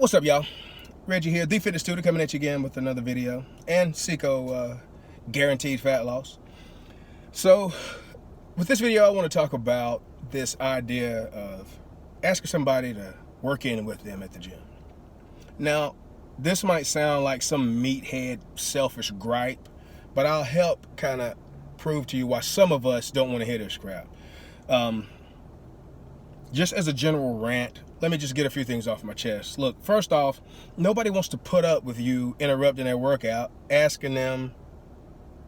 What's up, y'all? Reggie here, The Fitness Tutor, coming at you again with another video, and Seco guaranteed fat loss. So, with this video, I want to talk about this idea of asking somebody to work in with them at the gym. Now, this might sound like some meathead, selfish gripe, but I'll help kind of prove to you why some of us don't want to hear this crap. Just as a general rant, let me just get a few things off my chest. Look, first off, nobody wants to put up with you interrupting their workout, asking them,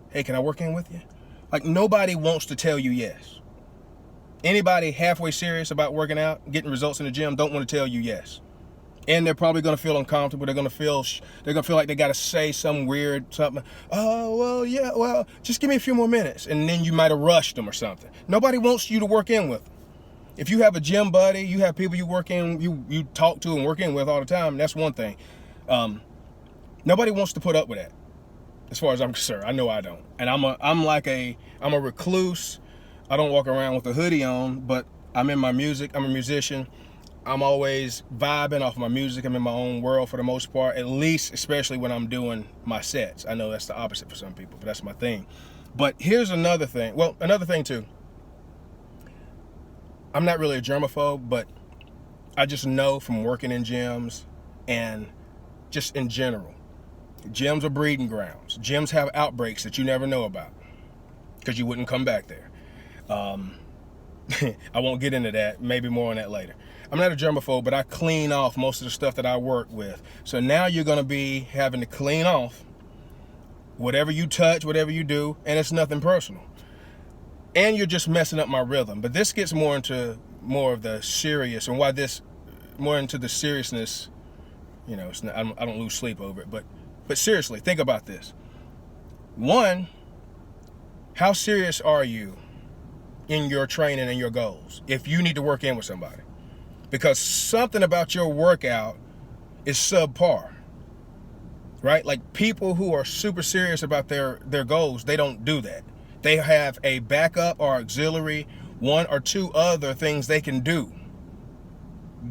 hey, can I work in with you? Like, nobody wants to tell you yes. Anybody halfway serious about working out, getting results in the gym, don't want to tell you yes. And they're probably going to feel uncomfortable. They're going to feel like they got to say some weird something. Oh, well, yeah, well, just give me a few more minutes. And then you might have rushed them or something. Nobody wants you to work in with them. If you have a gym buddy, you have people you work in, you talk to and work in with all the time, that's one thing. Nobody wants to put up with that, as far as I'm concerned. I know I don't. And I'm a recluse. I don't walk around with a hoodie on, but I'm in my music. I'm a musician. I'm always vibing off my music. I'm in my own world for the most part, at least, especially when I'm doing my sets. I know that's the opposite for some people, but that's my thing. But here's another thing. Well, another thing too. I'm not really a germaphobe, but I just know from working in gyms and just in general, gyms are breeding grounds. Gyms have outbreaks that you never know about because you wouldn't come back there. I won't get into that, maybe more on that later. I'm not a germaphobe, but I clean off most of the stuff that I work with. So now you're going to be having to clean off whatever you touch, whatever you do, and it's nothing personal. And you're just messing up my rhythm. But this gets more into more of the serious, and why this more into the seriousness. You know, it's not, I don't lose sleep over it. But seriously, think about this. One, how serious are you in your training and your goals if you need to work in with somebody? Because something about your workout is subpar, right? Like, people who are super serious about their goals, they don't do that. They have a backup or auxiliary, one or two other things they can do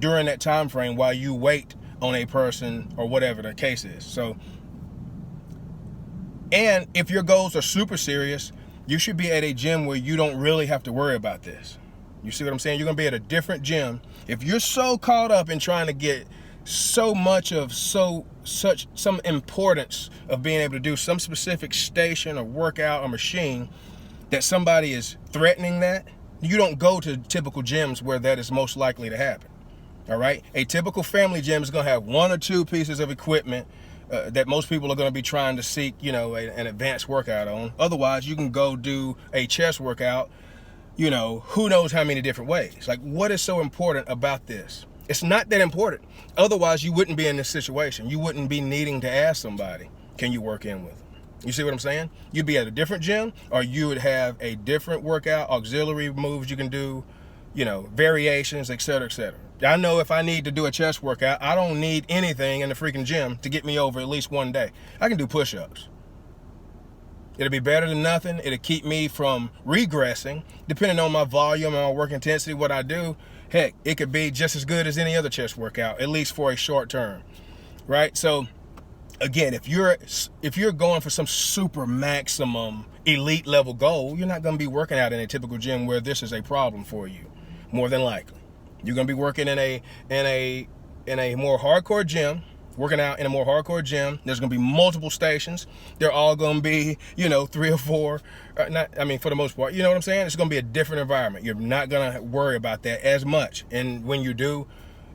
during that time frame while you wait on a person or whatever the case is. So, and if your goals are super serious, you should be at a gym where you don't really have to worry about this. You see what I'm saying? You're gonna be at a different gym. If you're so caught up in trying to get so much of some importance of being able to do some specific station or workout or machine that somebody is threatening that, you don't go to typical gyms where that is most likely to happen. All right? A typical family gym is going to have one or two pieces of equipment that most people are going to be trying to seek, you know, an advanced workout on. Otherwise, you can go do a chest workout, you know, who knows how many different ways. Like, what is so important about this? It's not that important. Otherwise, you wouldn't be in this situation. You wouldn't be needing to ask somebody, can you work in with them? You see what I'm saying? You'd be at a different gym, or you would have a different workout, auxiliary moves you can do, you know, variations, et cetera, et cetera. I know if I need to do a chest workout, I don't need anything in the freaking gym to get me over at least one day. I can do push-ups. It'll be better than nothing. It'll keep me from regressing, depending on my volume and my work intensity, what I do. Heck, it could be just as good as any other chest workout, at least for a short term, right? So, again, if you're going for some super maximum elite level goal, you're not going to be working out in a typical gym where this is a problem for you, more than likely. You're going to be working in a more hardcore gym. Working out in a more hardcore gym. There's going to be multiple stations. They're all going to be, you know, 3 or 4. For the most part, you know what I'm saying? It's going to be a different environment. You're not going to worry about that as much. And when you do,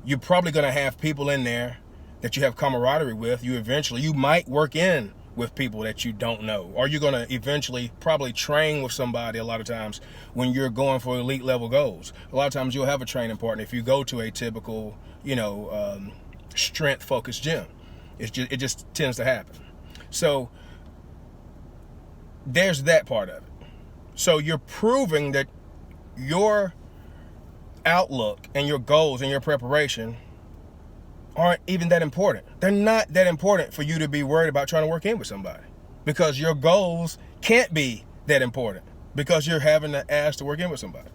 you're probably going to have people in there that you have camaraderie with. You might work in with people that you don't know. Or you're going to eventually probably train with somebody a lot of times when you're going for elite level goals. A lot of times you'll have a training partner if you go to a typical, you know, strength focused gym. It just tends to happen. So there's that part of it. So you're proving that your outlook and your goals and your preparation aren't even that important. They're not that important for you to be worried about trying to work in with somebody, because your goals can't be that important because you're having to ask to work in with somebody.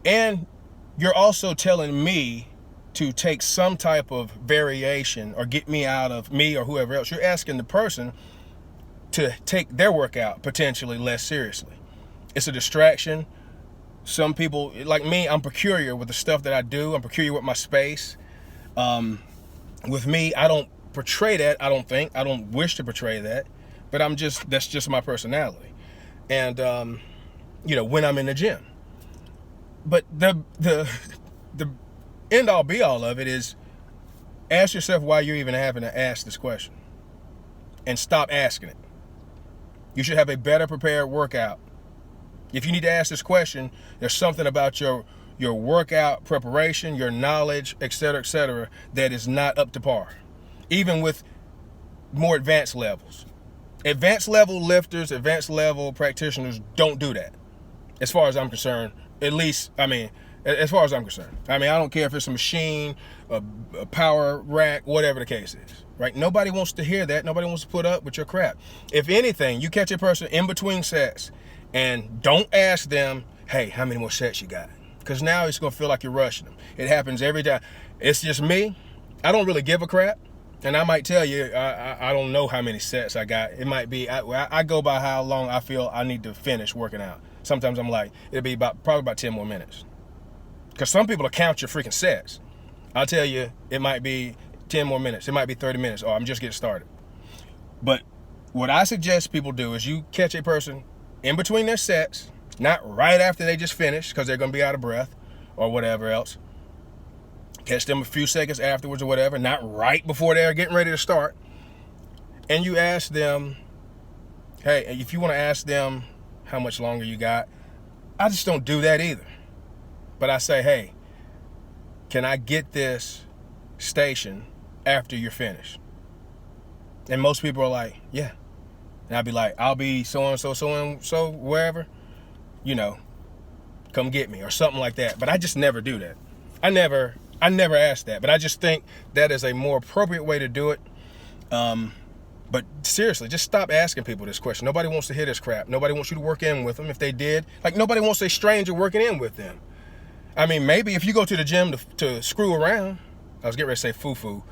And you're also telling me to take some type of variation or get me out of me or whoever else. You're asking the person to take their workout potentially less seriously. It's a distraction. Some people, like me, I'm peculiar with the stuff that I do. I'm peculiar with my space. With me, I don't portray that, I don't think. I don't wish to portray that. But that's just my personality. And, when I'm in the gym. But the end all be all of it is ask yourself why you're even having to ask this question. And stop asking it. You should have a better prepared workout. If you need to ask this question, there's something about your workout preparation, your knowledge, et cetera, that is not up to par. Even with more advanced levels. Advanced level lifters, advanced level practitioners don't do that. As far as I'm concerned, as far as I'm concerned. I don't care if it's a machine, a power rack, whatever the case is, right? Nobody wants to hear that. Nobody wants to put up with your crap. If anything, you catch a person in between sets and don't ask them, hey, how many more sets you got? Because now it's going to feel like you're rushing them. It happens every time. It's just me. I don't really give a crap. And I might tell you, I don't know how many sets I got. It might be, I go by how long I feel I need to finish working out. Sometimes I'm like, it'll be probably about 10 more minutes. Because some people will count your freaking sets. I'll tell you, it might be 10 more minutes. It might be 30 minutes. Or I'm just getting started. But what I suggest people do is you catch a person in between their sets, not right after they just finished because they're going to be out of breath or whatever else. Catch them a few seconds afterwards or whatever, not right before they're getting ready to start. And you ask them, hey, if you want to ask them how much longer you got, I just don't do that either. But I say, hey, can I get this station after you're finished? And most people are like, yeah. And I'll be like, I'll be so-and-so, wherever, come get me or something like that. But I just never do that. I never ask that, but I just think that is a more appropriate way to do it. But seriously, just stop asking people this question. Nobody wants to hear this crap. Nobody wants you to work in with them. If they did, nobody wants a stranger working in with them. Maybe if you go to the gym to screw around, I was getting ready to say foo-foo.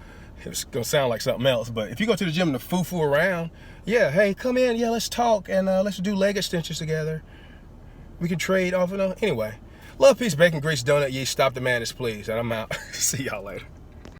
It was going to sound like something else, but if you go to the gym to foo-foo around, yeah, hey, come in, yeah, let's talk, and let's do leg extensions together. We can trade off and on. Anyway. Love, peace, bacon, grease, donut, yeast. Stop the madness, please. And I'm out. See y'all later.